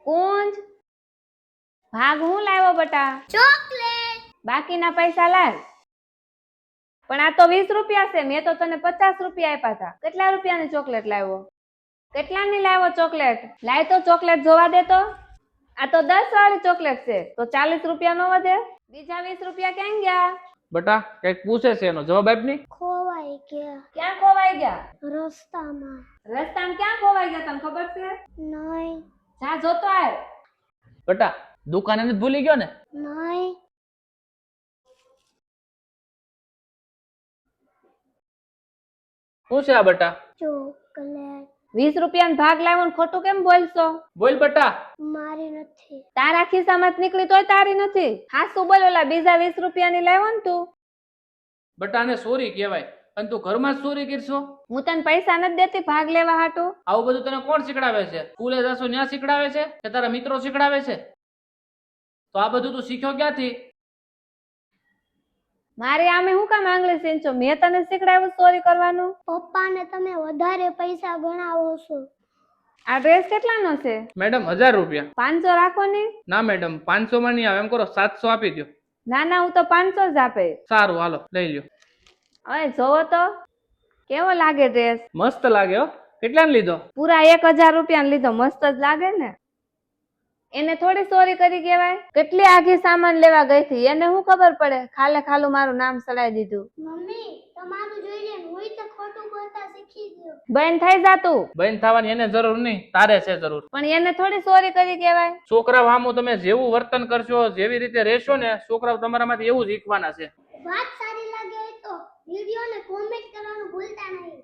કુંજ ભાગ હું લાવ્યો બટા? ચોકલેટ. બાકીના પૈસા લાવ. પણ આ તો 20 રૂપિયા છે, મેં તો તને 50 રૂપિયા આપ્યા હતા. કેટલા રૂપિયાની ચોકલેટ લાવ્યો? કેટલાની લાવ્યો ચોકલેટ? લાય તો ચોકલેટ જોવા દે તો. આ તો 10 વાળી ચોકલેટ છે, તો 40 રૂપિયા નો વધે? બીજા 20 રૂપિયા ક્યાં ગયા? બટા કઈક પૂછે છે, એનો જવાબ આપ ની. ખોવાઈ ગયા. ક્યાં ખોવાઈ ગયા? રસ્તામાં. રસ્તામાં ક્યાં ખોવાઈ ગયા તને ખબર છે? નહીં. જા જોતો આવ. બટા દુકાને નથી ભૂલી ગયો ને? નહીં. શું છે આ બટા? ચોકલેટ. 20 રૂપિયાનો ભાગ લાવ્યો ને ખોટું કેમ બોલશો? બોલ બટા. મારી નથી. તારા ખિસ્સામાં નીકળી તોય તારી નથી. હાસુ બોલ, ઓલા બીજા 20 રૂપિયાની લાવ્યો ને તું. બટાને સોરી કહેવાય અને તું ઘરમાં જ ચોરી કરશો? હું તને પૈસા નથી દેતી ભાગ લેવા હાટું. આવું બધું તને કોણ શીખડાવે છે? સ્કૂલે જશો ત્યાં શીખડાવે છે કે તારા મિત્રો શીખડાવે છે? તો આ બધું તું શીખ્યો ક્યાંથી? મારે આમે હું કામ આંગળી સીંચો? મેં તને શીખડાવ્યું ચોરી કરવાનું? પપ્પાને તમે વધારે પૈસા ગણાવો છો. આ ડ્રેસ કેટલાનો છે? મેડમ 1000 રૂપિયા. 500 રાખો ને. ના મેડમ 500 માં નહીં આવે, એમ કરો 700 આપી દો. ના ના, હું તો 500 જ આપે. સારું હાલો લઈ લ્યો. હવે જોવો તો કેવો લાગે ડ્રેસ. મસ્ત લાગે હો. કેટલાને લીધો? પૂરા 1000 રૂપિયાનો લીધો. મસ્ત જ લાગે ને. એને થોડી ચોરી કરી કહેવાય. કેટલી આખી સામાન લેવા ગઈ હતી, એને શું ખબર પડે? ખાલે ખાલું મારું નામ સડાઈ દીધું. મમ્મી તમારું જોઈને હું તો ખોટું બોલતા શીખી ગયો. બંધ થઈ જાતું. બંધ થવાની એને જરૂર નહીં, તારે છે જરૂર. પણ એને થોડી ચોરી કરી કહેવાય. છોકરાઓ સામું તમે જેવું વર્તન કરશો, જેવી રીતે રહેશો ને, છોકરાઓ તમારામાંથી એવું શીખવાના છે. વાત સારી લાગે તો વિડિયોને કોમેન્ટ કરવાનું ભૂલતા નહીં.